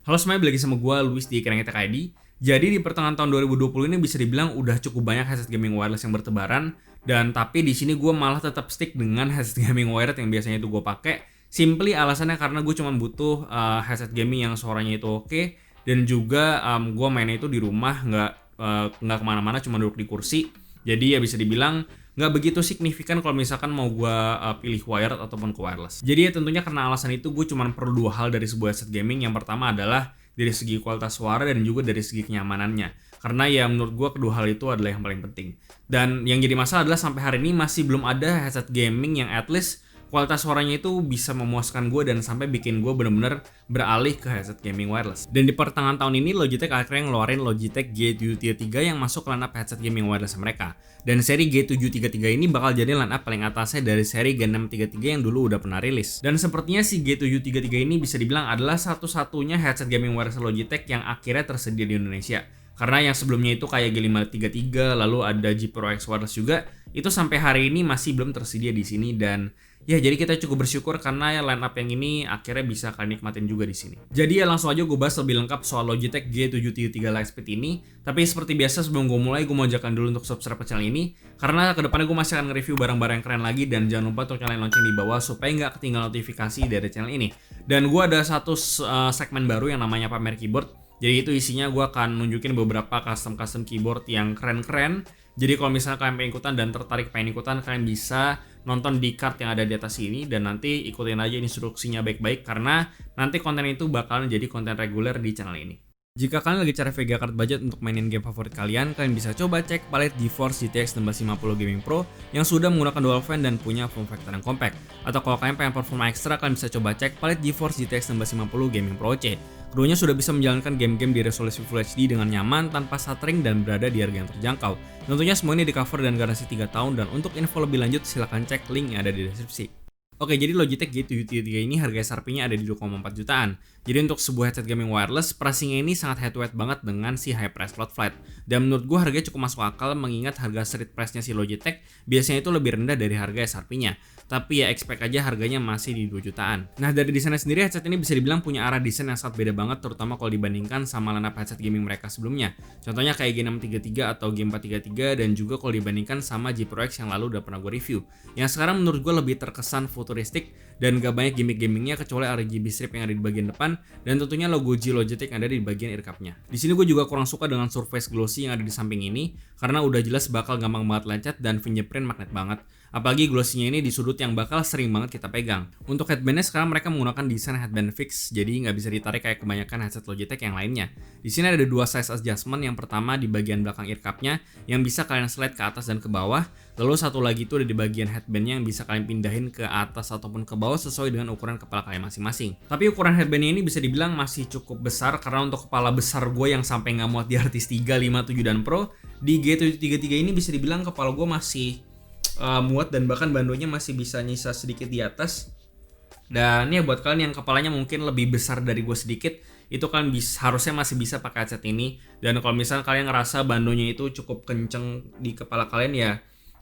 Halo semuanya, balik lagi sama gue, Luis di Kerengeta ID. Jadi di pertengahan tahun 2020 ini bisa dibilang udah cukup banyak headset gaming wireless yang bertebaran. Dan tapi di sini gue malah tetap stick dengan headset gaming wireless yang biasanya itu gue pakai. Simply alasannya karena gue cuma butuh headset gaming yang suaranya itu oke. Dan juga gue mainnya itu di rumah, nggak kemana-mana, cuma duduk di kursi. Jadi ya bisa dibilang nggak begitu signifikan kalau misalkan mau gue pilih wired ataupun ke wireless. Jadi ya tentunya karena alasan itu gue cuma perlu dua hal dari sebuah headset gaming. Yang pertama adalah dari segi kualitas suara dan juga dari segi kenyamanannya. Karena ya menurut gue kedua hal itu adalah yang paling penting. Dan yang jadi masalah adalah sampai hari ini masih belum ada headset gaming yang at least kualitas suaranya itu bisa memuaskan gue dan sampai bikin gue bener-bener beralih ke headset gaming wireless. Dan di pertengahan tahun ini Logitech akhirnya ngeluarin Logitech G733 yang masuk ke lineup headset gaming wireless mereka. Dan seri G733 ini bakal jadi lineup paling atasnya dari seri G633 yang dulu udah pernah rilis. Dan sepertinya si G733 ini bisa dibilang adalah satu-satunya headset gaming wireless Logitech yang akhirnya tersedia di Indonesia. Karena yang sebelumnya itu kayak G533, lalu ada G Pro X Wireless juga, itu sampai hari ini masih belum tersedia di sini. Dan ya jadi kita cukup bersyukur karena ya line up yang ini akhirnya bisa kalian nikmatin juga di sini. Jadi ya langsung aja gue bahas lebih lengkap soal Logitech G733 Lightspeed ini. Tapi seperti biasa sebelum gue mulai, gue mau ajakan dulu untuk subscribe ke channel ini karena kedepannya gue masih akan nge-review barang-barang yang keren lagi. Dan jangan lupa untuk nyalain lonceng di bawah supaya nggak ketinggalan notifikasi dari channel ini. Dan gue ada satu segmen baru yang namanya pamer keyboard. Jadi itu isinya gue akan nunjukin beberapa custom keyboard yang keren-keren. Jadi kalau misalnya kalian pengen ikutan dan tertarik pengen ikutan, kalian bisa nonton di card yang ada di atas ini. Dan nanti ikutin aja instruksinya baik-baik karena nanti konten itu bakalan jadi konten reguler di channel ini. Jika kalian lagi cari VGA card budget untuk mainin game favorit kalian bisa coba cek palet GeForce GTX 1650 Gaming Pro yang sudah menggunakan dual fan dan punya form factor yang compact. Atau kalau kalian pengen performa ekstra, kalian bisa coba cek palet GeForce GTX 1650 Gaming Pro C. Keduanya sudah bisa menjalankan game-game di resolusi Full HD dengan nyaman tanpa stuttering dan berada di harga yang terjangkau. Tentunya semua ini di cover dan garansi 3 tahun, dan untuk info lebih lanjut silahkan cek link yang ada di deskripsi. Oke, jadi Logitech G733 ini harga SRP-nya ada di 2,4 jutaan. Jadi untuk sebuah headset gaming wireless, pricing-nya ini sangat head to head banget dengan si high price Cloud Flight. Dan menurut gue harganya cukup masuk akal mengingat harga street price-nya si Logitech biasanya itu lebih rendah dari harga SRP-nya. Tapi ya expect aja harganya masih di 2 jutaan. Nah, dari desainnya sendiri headset ini bisa dibilang punya arah desain yang sangat beda banget, terutama kalau dibandingkan sama lineup headset gaming mereka sebelumnya. Contohnya kayak G633 atau G433, dan juga kalau dibandingkan sama G Pro X yang lalu udah pernah gue review. Yang sekarang menurut gue lebih terkesan futuristik dan gak banyak gimmick-gimmicknya kecuali RGB strip yang ada di bagian depan dan tentunya logo G Logitech yang ada di bagian ear cup-nya. Di sini gue juga kurang suka dengan surface glossy yang ada di samping ini karena udah jelas bakal gampang banget lecet dan fingerprint magnet banget. Apalagi glossy-nya ini di sudut yang bakal sering banget kita pegang. Untuk headbandnya sekarang mereka menggunakan desain headband fix, jadi nggak bisa ditarik kayak kebanyakan headset Logitech yang lainnya. Di sini ada dua size adjustment, yang pertama di bagian belakang ear cup-nya yang bisa kalian slide ke atas dan ke bawah. Lalu satu lagi itu ada di bagian headbandnya yang bisa kalian pindahin ke atas ataupun ke bawah sesuai dengan ukuran kepala kalian masing-masing. Tapi ukuran headbandnya ini bisa dibilang masih cukup besar karena untuk kepala besar gue yang sampai nggak muat di Artis 3, 5, 7, dan Pro, di G733 ini bisa dibilang kepala gue masih muat dan bahkan bandonya masih bisa nyisa sedikit di atas. Dan ya buat kalian yang kepalanya mungkin lebih besar dari gue sedikit, itu kan harusnya masih bisa pakai headset ini. Dan kalau misalnya kalian ngerasa bandonya itu cukup kenceng di kepala kalian, ya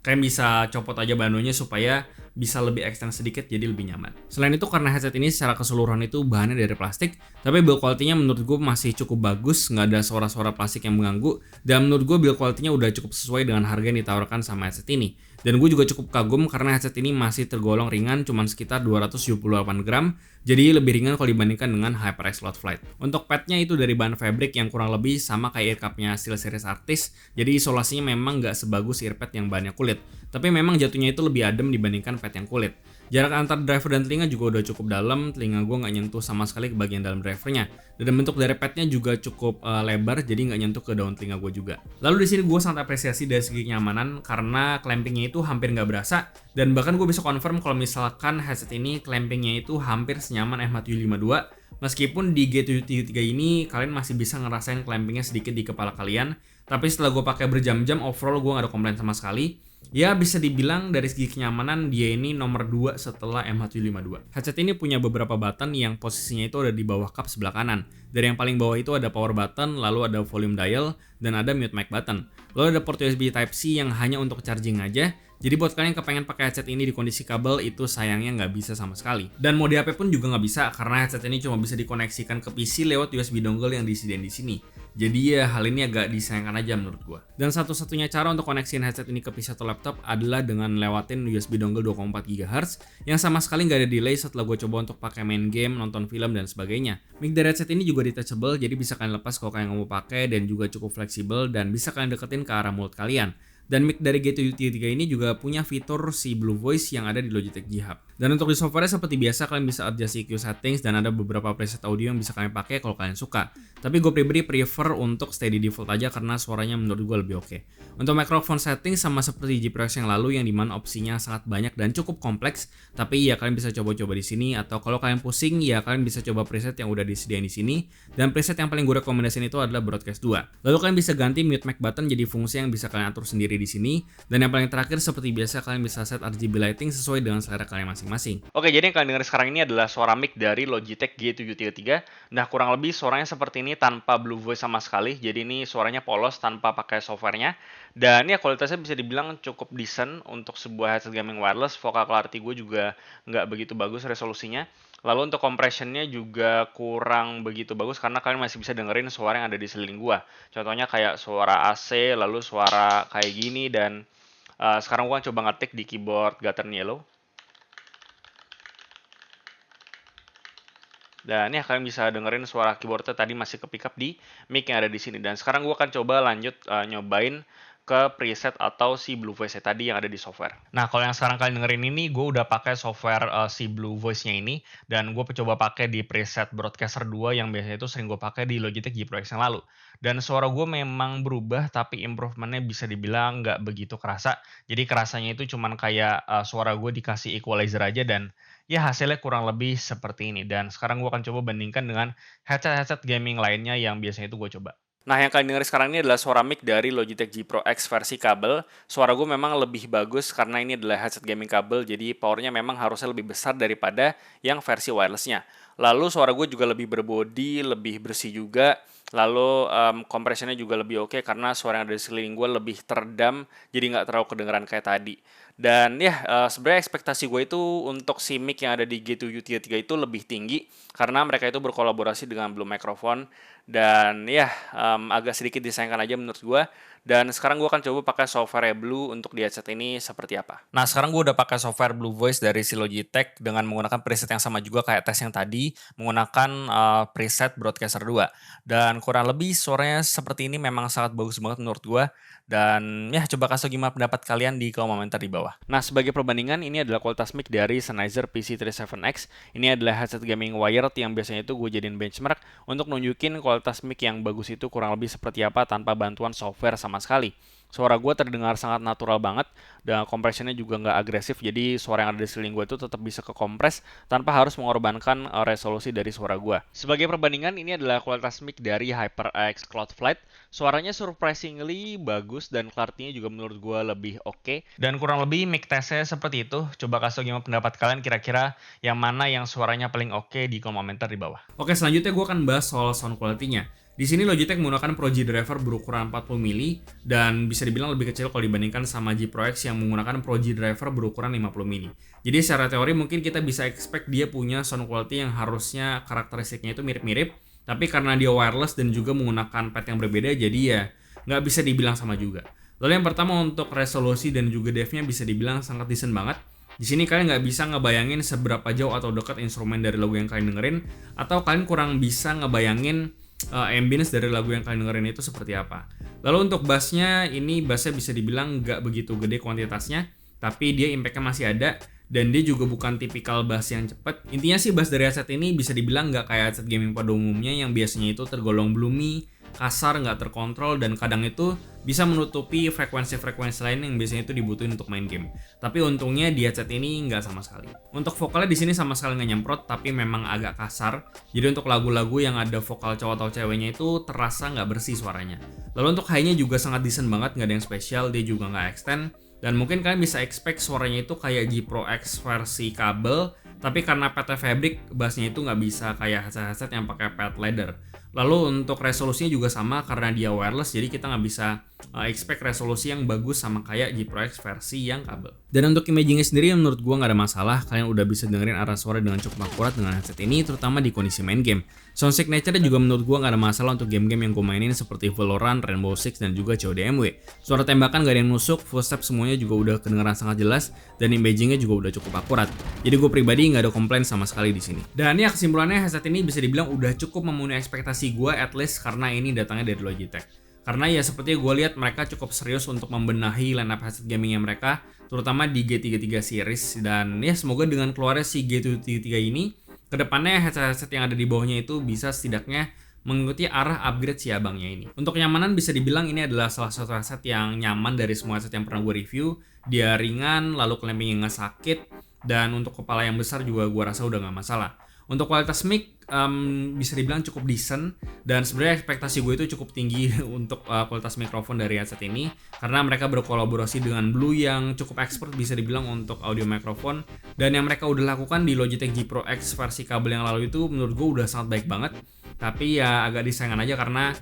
kalian bisa copot aja bandonya supaya bisa lebih extend sedikit jadi lebih nyaman. Selain itu karena headset ini secara keseluruhan itu bahannya dari plastik, tapi build quality-nya menurut gue masih cukup bagus, nggak ada suara-suara plastik yang mengganggu. Dan menurut gue build quality-nya udah cukup sesuai dengan harga yang ditawarkan sama headset ini. Dan gue juga cukup kagum karena headset ini masih tergolong ringan, cuman sekitar 278 gram. Jadi lebih ringan kalau dibandingkan dengan HyperX Cloud Flight. Untuk padnya itu dari bahan fabric yang kurang lebih sama kayak ear cup-nya SteelSeries Arctis. Jadi isolasinya memang nggak sebagus earpad yang bahannya kulit. Tapi memang jatuhnya itu lebih adem dibandingkan pad yang kulit. Jarak antar driver dan telinga juga udah cukup dalam, telinga gue nggak nyentuh sama sekali ke bagian dalam drivernya. Dan bentuk dari padnya juga cukup lebar, jadi nggak nyentuh ke daun telinga gue juga. Lalu di sini gue sangat apresiasi dari segi kenyamanan karena clampingnya itu hampir nggak berasa. Dan bahkan gue bisa confirm kalau misalkan headset ini clampingnya itu hampir senyaman MH752. Meskipun di G733 ini kalian masih bisa ngerasain clampingnya sedikit di kepala kalian. Tapi setelah gue pakai berjam-jam, overall gue gak ada komplain sama sekali. Ya bisa dibilang dari segi kenyamanan dia ini nomor 2 setelah MH752. Headset ini punya beberapa button yang posisinya itu ada di bawah cup sebelah kanan. Dari yang paling bawah itu ada power button, lalu ada volume dial, dan ada mute mic button. Lalu ada port USB Type-C yang hanya untuk charging aja. Jadi buat kalian yang kepengen pakai headset ini di kondisi kabel, itu sayangnya nggak bisa sama sekali. Dan mode HP pun juga nggak bisa karena headset ini cuma bisa dikoneksikan ke PC lewat USB dongle yang disediain di sini. Jadi ya hal ini agak disayangkan aja menurut gua. Dan satu-satunya cara untuk koneksiin headset ini ke PC atau laptop adalah dengan lewatin USB dongle 2,4 GHz yang sama sekali nggak ada delay setelah gua coba untuk pakai main game, nonton film dan sebagainya. Mic dari headset ini juga detachable, jadi bisa kalian lepas kalau kalian nggak mau pakai dan juga cukup fleksibel dan bisa kalian deketin ke arah mulut kalian. Dan mic dari G7-3 ini juga punya fitur si Blue Voice yang ada di Logitech G Hub. Dan untuk di software seperti biasa kalian bisa adjust EQ settings dan ada beberapa preset audio yang bisa kalian pakai kalau kalian suka. Tapi gue pribadi prefer untuk stay di default aja karena suaranya menurut gue lebih oke. Untuk microphone settings sama seperti G Pro X yang lalu yang dimana opsinya sangat banyak dan cukup kompleks. Tapi ya kalian bisa coba-coba di sini atau kalau kalian pusing ya kalian bisa coba preset yang udah disediain di sini. Dan preset yang paling gue rekomendasiin itu adalah Broadcast 2. Lalu kalian bisa ganti mute mic button jadi fungsi yang bisa kalian atur sendiri di sini. Dan yang paling terakhir seperti biasa kalian bisa set RGB lighting sesuai dengan selera kalian masing-masing. Oke, jadi yang kalian dengar sekarang ini adalah suara mic dari Logitech G733. Nah, kurang lebih suaranya seperti ini tanpa Blue Voice sama sekali. Jadi ini suaranya polos tanpa pakai softwarenya. Dan ya kualitasnya bisa dibilang cukup decent untuk sebuah headset gaming wireless. Vocal clarity gue juga nggak begitu bagus resolusinya. Lalu untuk compressionnya juga kurang begitu bagus karena kalian masih bisa dengerin suara yang ada di sekeliling gua. Contohnya kayak suara AC, lalu suara kayak gini dan sekarang gua coba ngetik di keyboard Gateron Yellow. Dan ya kalian bisa dengerin suara keyboardnya tadi masih ke pick up di mic yang ada di sini. Dan sekarang gue akan coba lanjut nyobain ke preset atau si Blue Voice tadi yang ada di software. Nah, kalau yang sekarang kalian dengerin ini, gue udah pakai software si Blue Voice-nya ini, dan gue coba pakai di preset Broadcaster 2 yang biasanya itu sering gue pakai di Logitech G Pro X yang lalu. Dan suara gue memang berubah, tapi improvementnya bisa dibilang nggak begitu kerasa. Jadi kerasanya itu cuman kayak suara gue dikasih equalizer aja dan ya hasilnya kurang lebih seperti ini. Dan sekarang gue akan coba bandingkan dengan headset-headset gaming lainnya yang biasanya itu gue coba. Nah, yang kalian dengar sekarang ini adalah suara mic dari Logitech G Pro X versi kabel. Suara gue memang lebih bagus karena ini adalah headset gaming kabel, jadi powernya memang harusnya lebih besar daripada yang versi wirelessnya. Lalu suara gue juga lebih berbody, lebih bersih juga. Lalu kompresinya juga lebih oke karena suara yang ada di sekeliling gue lebih teredam, jadi nggak terlalu kedengeran kayak tadi. Dan ya sebenarnya ekspektasi gue itu untuk si mic yang ada di G733 itu lebih tinggi karena mereka itu berkolaborasi dengan Blue Microphone dan ya agak sedikit disayangkan aja menurut gue. Dan sekarang gue akan coba pakai software Blue untuk di headset ini seperti apa. Nah, sekarang gue udah pakai software Blue Voice dari si Logitech dengan menggunakan preset yang sama juga kayak tes yang tadi, menggunakan preset Broadcaster 2. Dan kurang lebih suaranya seperti ini memang sangat bagus banget menurut gue. Dan ya coba kasih gimana pendapat kalian di kolom komentar di bawah. Nah, sebagai perbandingan ini adalah kualitas mic dari Sennheiser PC37X. Ini adalah headset gaming wired yang biasanya itu gue jadiin benchmark untuk nunjukin kualitas mic yang bagus itu kurang lebih seperti apa tanpa bantuan software sama sekali. Suara gue terdengar sangat natural banget dan kompresinya juga nggak agresif, jadi suara yang ada di sekeliling gue itu tetap bisa kekompres tanpa harus mengorbankan resolusi dari suara gue. Sebagai perbandingan, ini adalah kualitas mic dari HyperX Cloudflight. Suaranya surprisingly bagus dan clarity-nya juga menurut gue lebih oke. Dan kurang lebih mic testnya seperti itu. Coba kasih gimana pendapat kalian kira-kira yang mana yang suaranya paling oke di kolom komentar di bawah. Oke, selanjutnya gue akan bahas soal sound quality-nya. Di sini Logitech menggunakan Pro G Driver berukuran 40 mili dan bisa dibilang lebih kecil kalau dibandingkan sama G Pro X yang menggunakan Pro G Driver berukuran 50 mili. Jadi secara teori mungkin kita bisa expect dia punya sound quality yang harusnya karakteristiknya itu mirip-mirip, tapi karena dia wireless dan juga menggunakan pad yang berbeda, jadi ya nggak bisa dibilang sama juga. Lalu yang pertama untuk resolusi dan juga depth-nya bisa dibilang sangat decent banget. Di sini kalian nggak bisa ngebayangin seberapa jauh atau dekat instrumen dari lagu yang kalian dengerin, atau kalian kurang bisa ngebayangin ambience dari lagu yang kalian dengerin itu seperti apa. Lalu untuk bassnya, ini bassnya bisa dibilang nggak begitu gede kuantitasnya, tapi dia impactnya masih ada dan dia juga bukan tipikal bass yang cepet. Intinya sih bass dari headset ini bisa dibilang nggak kayak headset gaming pada umumnya yang biasanya itu tergolong gloomy, kasar, nggak terkontrol, dan kadang itu bisa menutupi frekuensi-frekuensi lain yang biasanya itu dibutuhin untuk main game. Tapi untungnya di headset ini nggak sama sekali. Untuk vokalnya di sini sama sekali nggak nyemprot, tapi memang agak kasar. Jadi untuk lagu-lagu yang ada vokal cowok atau ceweknya itu terasa nggak bersih suaranya. Lalu untuk high-nya juga sangat decent banget, nggak ada yang spesial, dia juga nggak extend. Dan mungkin kalian bisa expect suaranya itu kayak G Pro X versi kabel, tapi karena pad fabric, bassnya itu nggak bisa kayak headset-headset yang pakai pad leather. Lalu untuk resolusinya juga sama karena dia wireless, jadi kita nggak bisa expect resolusi yang bagus sama kayak G Pro X versi yang kabel. Dan untuk imagingnya sendiri menurut gua nggak ada masalah, kalian udah bisa dengerin arah suara dengan cukup akurat dengan headset ini, terutama di kondisi main game. Sound signature juga menurut gua nggak ada masalah untuk game-game yang gue mainin seperti Valorant, Rainbow Six, dan juga CODMW. Suara tembakan gak ada yang nusuk, footstep semuanya juga udah kedengeran sangat jelas, dan imagingnya juga udah cukup akurat. Jadi gue pribadi nggak ada komplain sama sekali di sini. Dan ya kesimpulannya headset ini bisa dibilang udah cukup memenuhi ekspektasi gue, at least karena ini datangnya dari Logitech. Karena ya seperti gue lihat mereka cukup serius untuk membenahi lineup headset gamingnya mereka, terutama di G33 series, dan ya semoga dengan keluarnya si G33 ini, kedepannya headset yang ada di bawahnya itu bisa setidaknya mengikuti arah upgrade si abangnya ini. Untuk kenyamanan bisa dibilang ini adalah salah satu headset yang nyaman dari semua headset yang pernah gue review. Dia ringan, lalu clampingnya nggak sakit, dan untuk kepala yang besar juga gue rasa udah nggak masalah. Untuk kualitas mic bisa dibilang cukup decent, dan sebenarnya ekspektasi gue itu cukup tinggi untuk kualitas mikrofon dari headset ini karena mereka berkolaborasi dengan Blue yang cukup expert bisa dibilang untuk audio mikrofon, dan yang mereka udah lakukan di Logitech G Pro X versi kabel yang lalu itu menurut gue udah sangat baik banget. Tapi ya agak disayangkan aja karena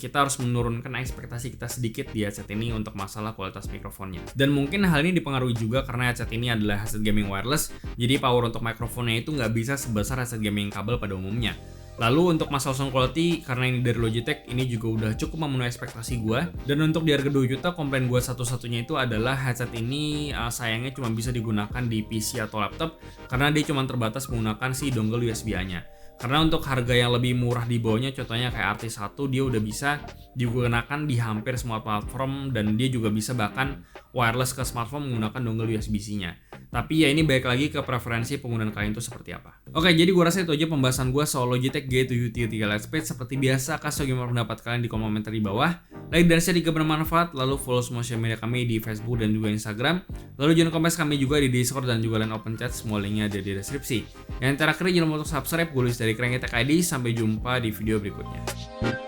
kita harus menurunkan ekspektasi kita sedikit di headset ini untuk masalah kualitas mikrofonnya. Dan mungkin hal ini dipengaruhi juga karena headset ini adalah headset gaming wireless, jadi power untuk mikrofonnya itu nggak bisa sebesar headset gaming kabel pada umumnya. Lalu untuk masalah sound quality, karena ini dari Logitech, ini juga udah cukup memenuhi ekspektasi gue. Dan untuk di harga 2 juta, komplain gue satu-satunya itu adalah headset ini sayangnya cuma bisa digunakan di PC atau laptop karena dia cuma terbatas menggunakan si dongle USB-A-nya. Karena untuk harga yang lebih murah di bawahnya, contohnya kayak RT1, dia udah bisa digunakan di hampir semua platform, dan dia juga bisa bahkan wireless ke smartphone menggunakan dongle USB-C-nya. Tapi ya ini balik lagi ke preferensi penggunaan kalian itu seperti apa. Oke, jadi gue rasa itu aja pembahasan gue soal Logitech G733 Lightspeed. Seperti biasa, kasih gimana pendapat kalian di kolom komentar di bawah. Like dan share jika bermanfaat, lalu follow semua sosial media kami di Facebook dan juga Instagram. Lalu join komunitas kami juga di Discord dan juga line open chat, semua linknya ada di deskripsi. Yang terakhir jangan lupa untuk subscribe, gue Luis dari Krengit ID. Sampai jumpa di video berikutnya.